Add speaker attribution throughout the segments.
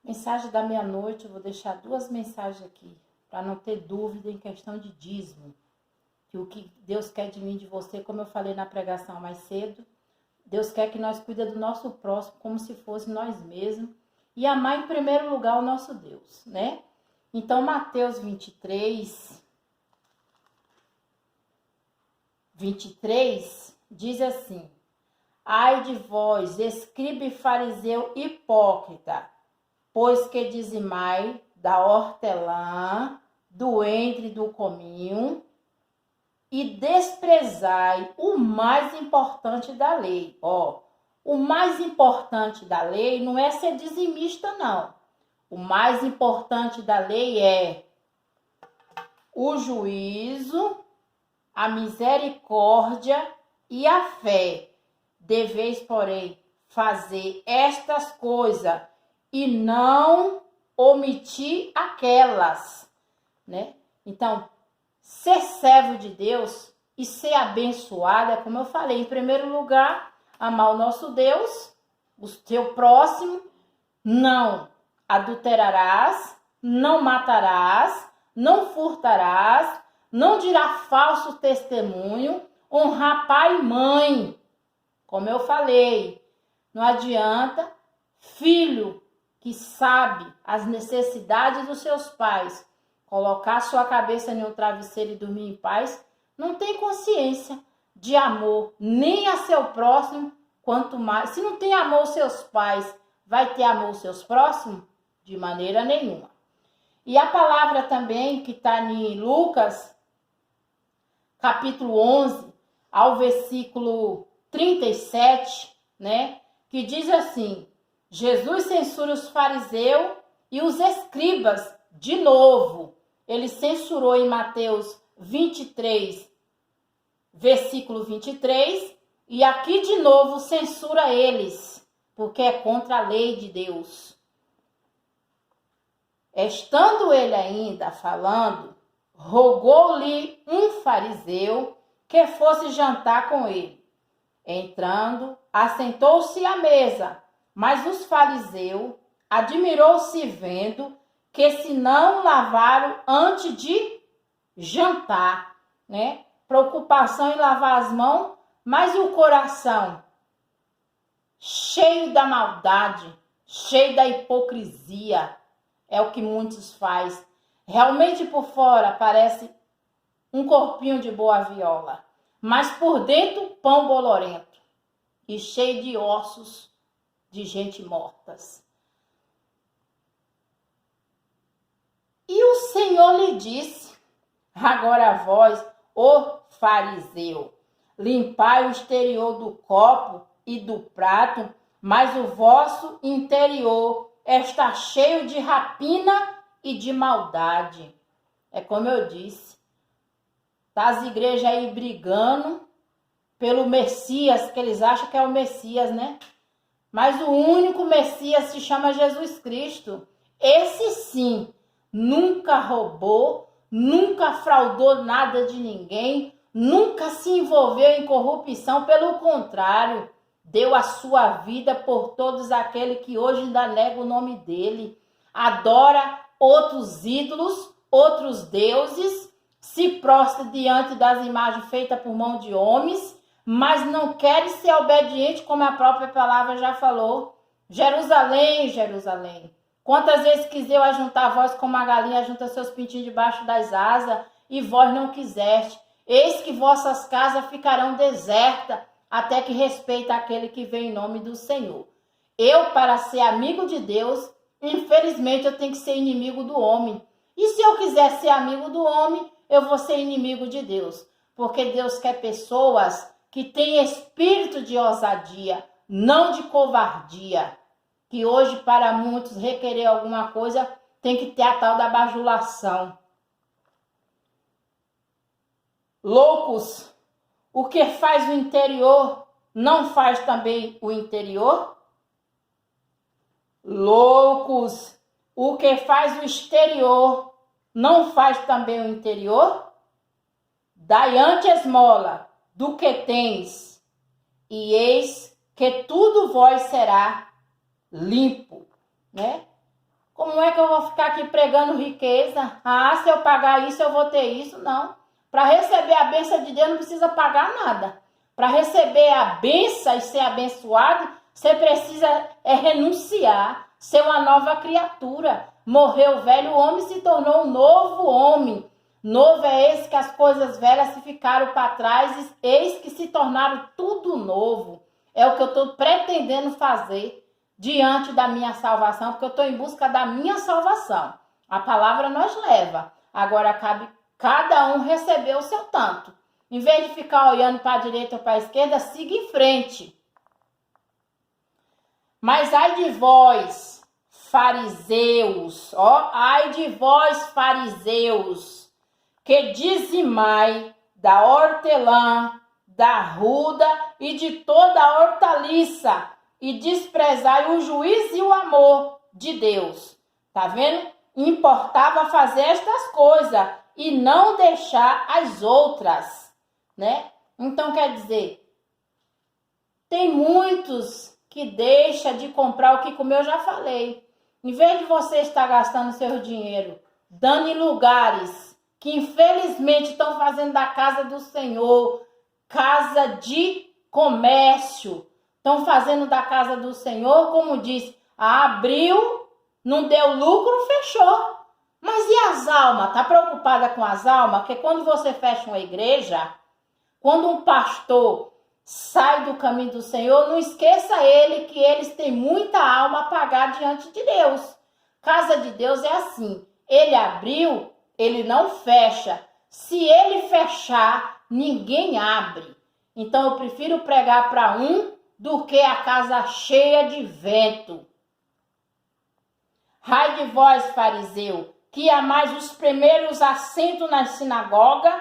Speaker 1: Mensagem da meia-noite, eu vou deixar 2 mensagens aqui, para não ter dúvida em questão de dízimo. Que o que Deus quer de mim, de você, como eu falei na pregação mais cedo, Deus quer que nós cuidemos do nosso próximo como se fosse nós mesmos e amar em primeiro lugar o nosso Deus, né? Então, Mateus 23 diz assim: Ai de vós, escriba e fariseu hipócrita, pois que dizimai da hortelã, do entre do cominho, e desprezai o mais importante da lei. O mais importante da lei não é ser dizimista, não. O mais importante da lei é o juízo, a misericórdia e a fé. Deveis, porém, fazer estas coisas e não omitir aquelas, né? Então, ser servo de Deus e ser abençoado é, como eu falei, em primeiro lugar, amar o nosso Deus, o teu próximo, não adulterarás, não matarás, não furtarás, não dirá falso testemunho, honrar pai e mãe. Como eu falei, não adianta filho que sabe as necessidades dos seus pais colocar sua cabeça em um travesseiro e dormir em paz, não tem consciência de amor nem a seu próximo, quanto mais. Se não tem amor aos seus pais, vai ter amor aos seus próximos? De maneira nenhuma. E a palavra também que está em Lucas, capítulo 11, ao versículo 37, né? Que diz assim: Jesus censura os fariseus e os escribas de novo. Ele censurou em Mateus 23, versículo 23, e aqui de novo censura eles, porque é contra a lei de Deus. Estando ele ainda falando, rogou-lhe um fariseu que fosse jantar com ele. Entrando, assentou-se à mesa, mas os fariseus admirou-se vendo que se não lavaram antes de jantar, né? Preocupação em lavar as mãos, mas o coração cheio da maldade, cheio da hipocrisia, é o que muitos faz. Realmente por fora parece um corpinho de boa viola, mas por dentro pão bolorento e cheio de ossos de gente mortas. E o Senhor lhe disse: agora vós, ó fariseu, limpai o exterior do copo e do prato, mas o vosso interior está cheio de rapina e de maldade. É como eu disse, tá as igrejas aí brigando pelo Messias, que eles acham que é o Messias, né? Mas o único Messias se chama Jesus Cristo. Esse sim, nunca roubou, nunca fraudou nada de ninguém, nunca se envolveu em corrupção, pelo contrário, deu a sua vida por todos aqueles que hoje ainda negam o nome dele, adora outros ídolos, outros deuses, se prostra diante das imagens feitas por mão de homens, mas não quer ser obediente, como a própria palavra já falou. Jerusalém, Jerusalém, quantas vezes quis eu ajuntar vós como a galinha junta seus pintinhos debaixo das asas, e vós não quiseste. Eis que vossas casas ficarão desertas, até que respeita aquele que vem em nome do Senhor. Eu, para ser amigo de Deus, infelizmente eu tenho que ser inimigo do homem. E se eu quiser ser amigo do homem, eu vou ser inimigo de Deus. Porque Deus quer pessoas que têm espírito de ousadia, não de covardia. Que hoje, para muitos, requerer alguma coisa, tem que ter a tal da bajulação. Loucos, o que faz o interior, não faz também o interior? Loucos, o que faz o exterior, não faz também o interior? Dai ante esmola do que tens, e eis que tudo vós será limpo, né? Não é que eu vou ficar aqui pregando riqueza. Ah, se eu pagar isso, eu vou ter isso. Não. Para receber a bênção de Deus, não precisa pagar nada. Para receber a bênção e ser abençoado, você precisa renunciar, ser uma nova criatura. Morreu o velho homem e se tornou um novo homem. Novo é esse que as coisas velhas se ficaram para trás, eis que se tornaram tudo novo. É o que eu estou pretendendo fazer diante da minha salvação, porque eu estou em busca da minha salvação. A palavra nos leva. Agora cabe cada um receber o seu tanto. Em vez de ficar olhando para a direita ou para a esquerda, siga em frente. Mas ai de vós, fariseus, ai de vós, fariseus, que dizimai da hortelã, da ruda e de toda a hortaliça, e desprezai o juízo e o amor de Deus. Tá vendo? Importava fazer estas coisas e não deixar as outras, né? Então, quer dizer, tem muitos que deixam de comprar o que comer, eu já falei. Em vez de você estar gastando seu dinheiro, dando em lugares que infelizmente estão fazendo da casa do Senhor casa de comércio, estão fazendo da casa do Senhor, como diz, abriu, não deu lucro, fechou. Mas e as almas? Está preocupada com as almas? Porque quando você fecha uma igreja, quando um pastor sai do caminho do Senhor, não esqueça ele que eles têm muita alma a pagar diante de Deus. Casa de Deus é assim, ele abriu, ele não fecha. Se ele fechar, ninguém abre. Então eu prefiro pregar para um do que a casa cheia de vento. Ai de vós, fariseu, que amais os primeiros assentos na sinagoga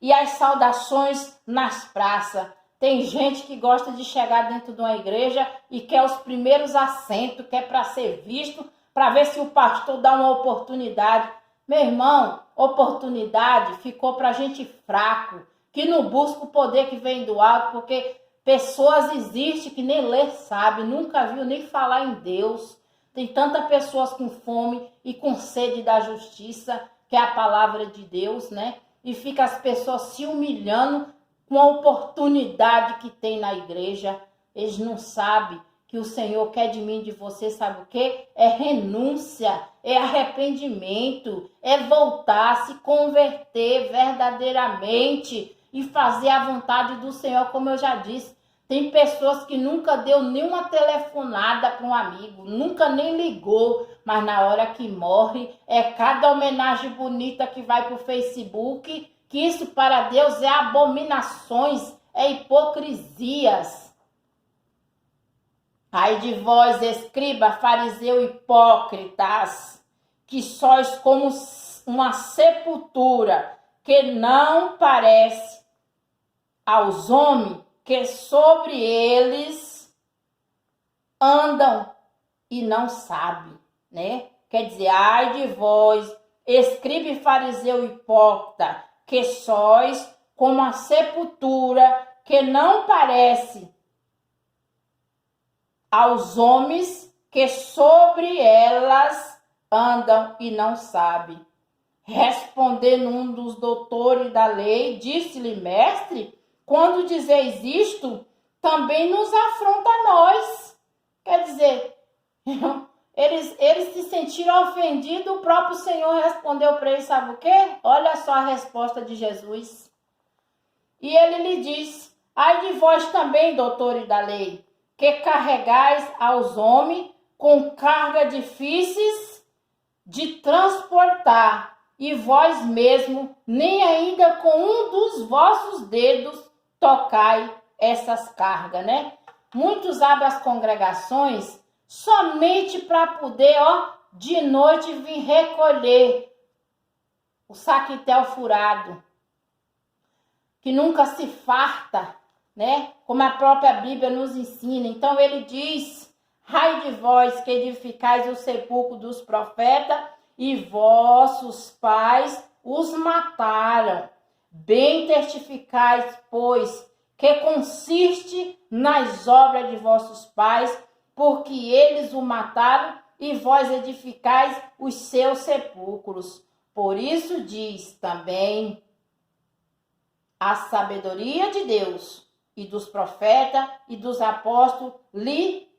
Speaker 1: e as saudações nas praças. Tem gente que gosta de chegar dentro de uma igreja e quer os primeiros assentos, quer para ser visto, para ver se o pastor dá uma oportunidade. Meu irmão, oportunidade ficou para gente fraco, que não busca o poder que vem do alto, porque pessoas existem que nem ler sabe, nunca viu nem falar em Deus. Tem tantas pessoas com fome e com sede da justiça, que é a palavra de Deus, né? E fica as pessoas se humilhando com a oportunidade que tem na igreja. Eles não sabem que o Senhor quer de mim, de você, sabe o quê? É renúncia, é arrependimento, é voltar, se converter verdadeiramente e fazer a vontade do Senhor, como eu já disse. Tem pessoas que nunca deu nenhuma telefonada para um amigo, nunca nem ligou, mas na hora que morre, é cada homenagem bonita que vai para o Facebook, que isso para Deus é abominações, é hipocrisias. Ai de vós, escriba, fariseu, hipócritas, que sois como uma sepultura, que não parece aos homens, que sobre eles andam e não sabem, né? Quer dizer, ai de vós, escriba e fariseu hipócrita, que sois como a sepultura, que não parece aos homens, que sobre elas andam e não sabem. Respondendo um dos doutores da lei, disse-lhe, mestre, quando dizeis isto, também nos afronta a nós. Quer dizer, eles se sentiram ofendidos, o próprio Senhor respondeu para eles, sabe o quê? Olha só a resposta de Jesus. E ele lhe diz, ai de vós também, doutores da lei, que carregais aos homens com carga difíceis de transportar, e vós mesmo, nem ainda com um dos vossos dedos, tocai essas cargas, né? Muitos abrem as congregações somente para poder, de noite vir recolher o saquitel furado, que nunca se farta, né? Como a própria Bíblia nos ensina. Então ele diz, ai de vós que edificais o sepulcro dos profetas e vossos pais os mataram. Bem testificais, pois, que consiste nas obras de vossos pais, porque eles o mataram e vós edificais os seus sepulcros. Por isso diz também a sabedoria de Deus e dos profetas e dos apóstolos lhe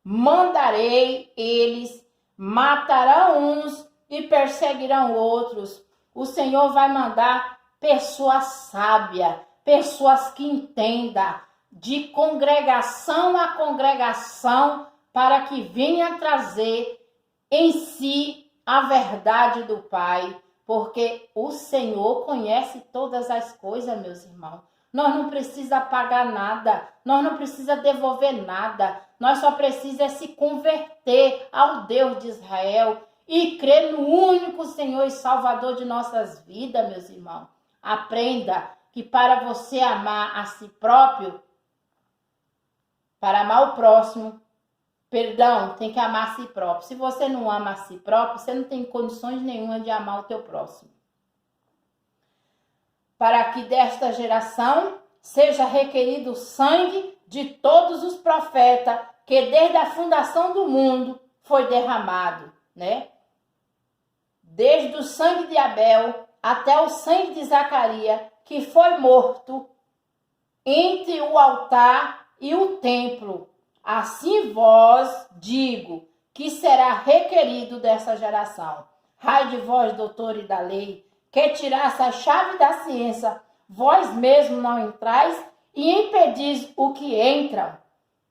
Speaker 1: mandarei, eles matarão uns e perseguirão outros. O Senhor vai mandar pessoas sábias, pessoas que entendam de congregação a congregação para que venha trazer em si a verdade do Pai, porque o Senhor conhece todas as coisas, meus irmãos. Nós não precisamos pagar nada, nós não precisamos devolver nada, nós só precisamos se converter ao Deus de Israel e crer no único Senhor e Salvador de nossas vidas, meus irmãos. Aprenda que para você amar a si próprio, para amar o próximo, tem que amar a si próprio. Se você não ama a si próprio, você não tem condições nenhuma de amar o teu próximo. Para que desta geração seja requerido o sangue de todos os profetas que desde a fundação do mundo foi derramado, né? Desde o sangue de Abel até o sangue de Zacarias, que foi morto entre o altar e o templo. Assim vós digo que será requerido dessa geração. Ai de vós, doutores da lei, que tirasse a chave da ciência, vós mesmos não entrais e impedis o que entram.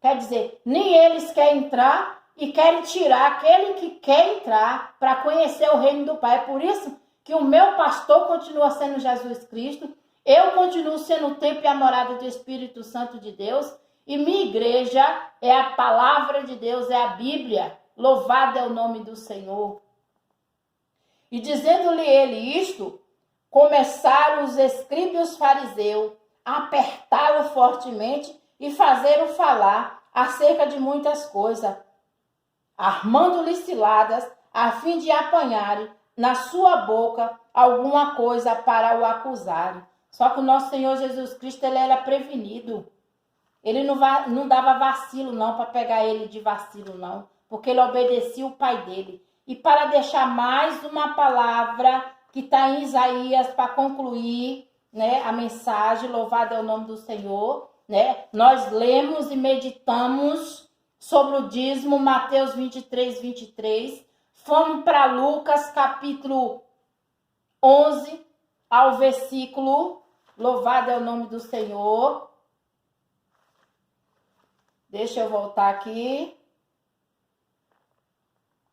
Speaker 1: Quer dizer, nem eles querem entrar e querem tirar aquele que quer entrar para conhecer o reino do Pai. É por isso que o meu pastor continua sendo Jesus Cristo, eu continuo sendo o templo e a morada do Espírito Santo de Deus, e minha igreja é a palavra de Deus, é a Bíblia. Louvado é o nome do Senhor. E dizendo-lhe ele isto, começaram os escribas e os fariseus a apertá-lo fortemente e fazer-o falar acerca de muitas coisas, armando-lhe ciladas, a fim de apanharem na sua boca alguma coisa para o acusarem. Só que o nosso Senhor Jesus Cristo, ele era prevenido. Ele não dava vacilo não, para pegar ele de vacilo não, porque ele obedecia o Pai dele. E para deixar mais uma palavra que está em Isaías, para concluir, né, a mensagem, louvado é o nome do Senhor, né? Nós lemos e meditamos sobre o dízimo, Mateus 23, 23. Fomos para Lucas, capítulo 11, ao versículo, louvado é o nome do Senhor. Deixa eu voltar aqui.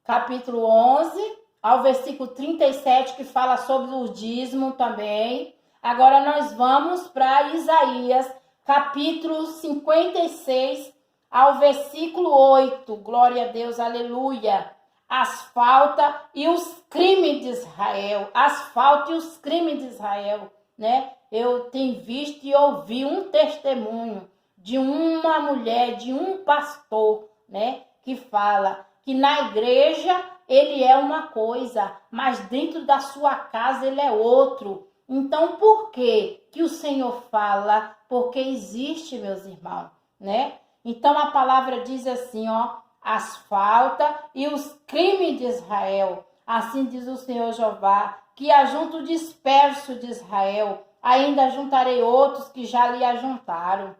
Speaker 1: Capítulo 11, ao versículo 37, que fala sobre o dízimo também. Agora nós vamos para Isaías, capítulo 56, ao versículo 8. Glória a Deus, aleluia. As faltas e os crimes de Israel. As faltas e os crimes de Israel, né? Eu tenho visto e ouvi um testemunho de uma mulher, de um pastor, né? Que fala que na igreja ele é uma coisa, mas dentro da sua casa ele é outro. Então, por que o Senhor fala? Porque existe, meus irmãos, né? Então, a palavra diz assim, ó, as faltas e os crimes de Israel. Assim diz o Senhor Jeová, que ajunto o disperso de Israel, ainda juntarei outros que já lhe ajuntaram.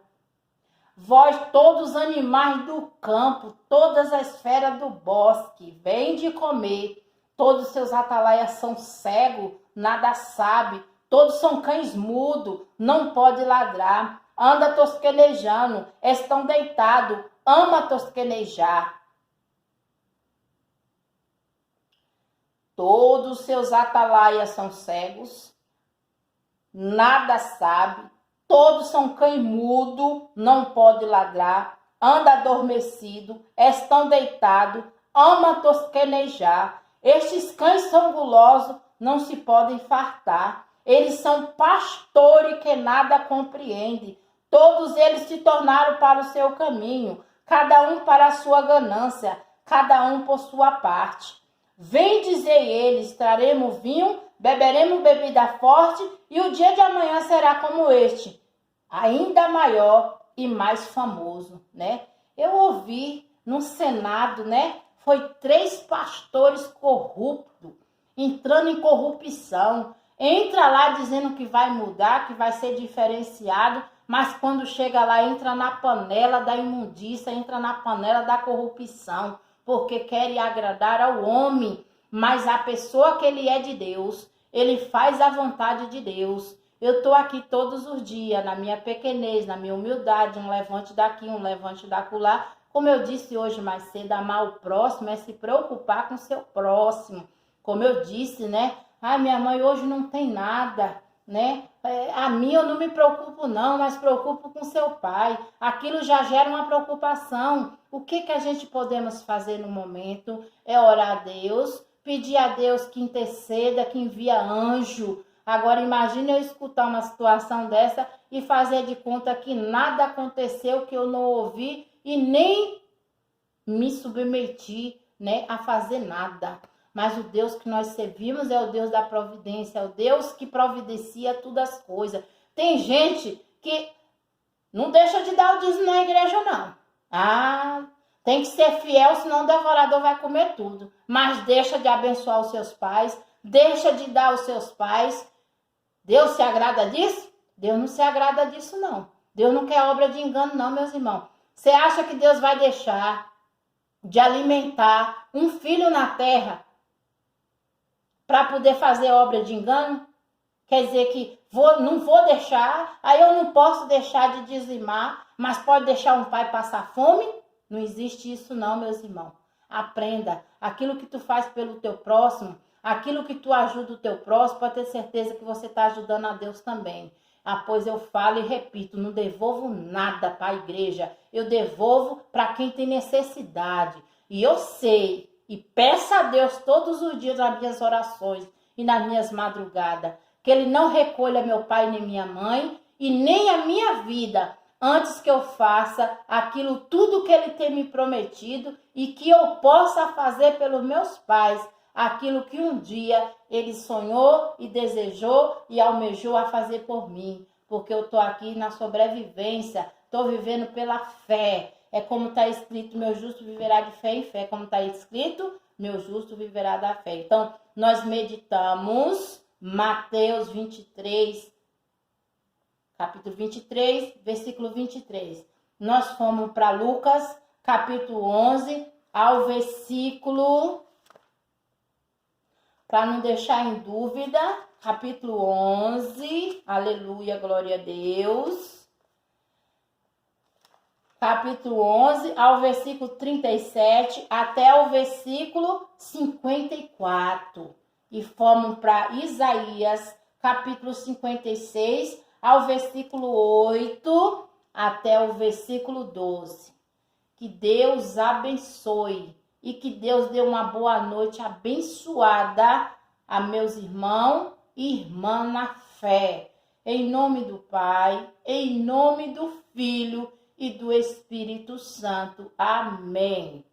Speaker 1: Vós, todos os animais do campo, todas as feras do bosque, vêm de comer. Todos os seus atalaias são cegos, nada sabe. Todos são cães mudos, não pode ladrar. Anda tosquenejando, estão deitados, ama tosquenejar. Todos os seus atalaias são cegos, nada sabe. Todos são cães mudos, não pode ladrar. Anda adormecido, estão deitados, ama tosquenejar. Estes cães são gulosos, não se podem fartar. Eles são pastores que nada compreendem. Todos eles se tornaram para o seu caminho, cada um para a sua ganância, cada um por sua parte. Vem dizer eles, traremos vinho, beberemos bebida forte, e o dia de amanhã será como este, ainda maior e mais famoso, né? Eu ouvi no Senado, né, Foi 3 pastores corruptos, entrando em corrupção. Entra lá dizendo que vai mudar, que vai ser diferenciado, mas quando chega lá, entra na panela da imundícia, entra na panela da corrupção, porque querem agradar ao homem. Mas a pessoa que ele é de Deus, ele faz a vontade de Deus. Eu estou aqui todos os dias, na minha pequenez, na minha humildade, um levante daqui, um levante dacolá. Como eu disse hoje mais cedo, amar o próximo é se preocupar com o seu próximo. Como eu disse, né? Ai, minha mãe hoje não tem nada, né? A mim eu não me preocupo não, mas preocupo com seu pai. Aquilo já gera uma preocupação. O que a gente podemos fazer no momento é orar a Deus, pedir a Deus que interceda, que envia anjo. Agora imagine eu escutar uma situação dessa e fazer de conta que nada aconteceu, que eu não ouvi e nem me submeti, né, a fazer nada. Mas o Deus que nós servimos é o Deus da providência, é o Deus que providencia todas as coisas. Tem gente que não deixa de dar o dízimo na igreja, não. Ah, tem que ser fiel, senão o devorador vai comer tudo. Mas deixa de abençoar os seus pais, deixa de dar aos seus pais. Deus se agrada disso? Deus não se agrada disso, não. Deus não quer obra de engano, não, meus irmãos. Você acha que Deus vai deixar de alimentar um filho na terra para poder fazer obra de engano? Quer dizer que não vou deixar, aí eu não posso deixar de dizimar, mas pode deixar um pai passar fome? Não existe isso não, meus irmãos. Aprenda, aquilo que tu faz pelo teu próximo, aquilo que tu ajuda o teu próximo, pode ter certeza que você está ajudando a Deus também. Ah, pois eu falo e repito, não devolvo nada para a igreja, eu devolvo para quem tem necessidade. E eu sei, e peço a Deus todos os dias nas minhas orações e nas minhas madrugadas, que Ele não recolha meu pai nem minha mãe e nem a minha vida, antes que eu faça aquilo tudo que Ele tem me prometido e que eu possa fazer pelos meus pais, aquilo que um dia Ele sonhou e desejou e almejou a fazer por mim, porque eu estou aqui na sobrevivência, estou vivendo pela fé. É como está escrito, meu justo viverá de fé em fé, como está escrito, meu justo viverá da fé. Então, nós meditamos Mateus 23, capítulo 23, versículo 23. Nós fomos para Lucas, capítulo 11, ao versículo, para não deixar em dúvida, capítulo 11, aleluia, glória a Deus. Capítulo 11, ao versículo 37, até o versículo 54. E fomos para Isaías, capítulo 56, ao versículo 8, até o versículo 12. Que Deus abençoe e que Deus dê uma boa noite abençoada a meus irmãos e irmãs na fé. Em nome do Pai, em nome do Filho e do Espírito Santo. Amém.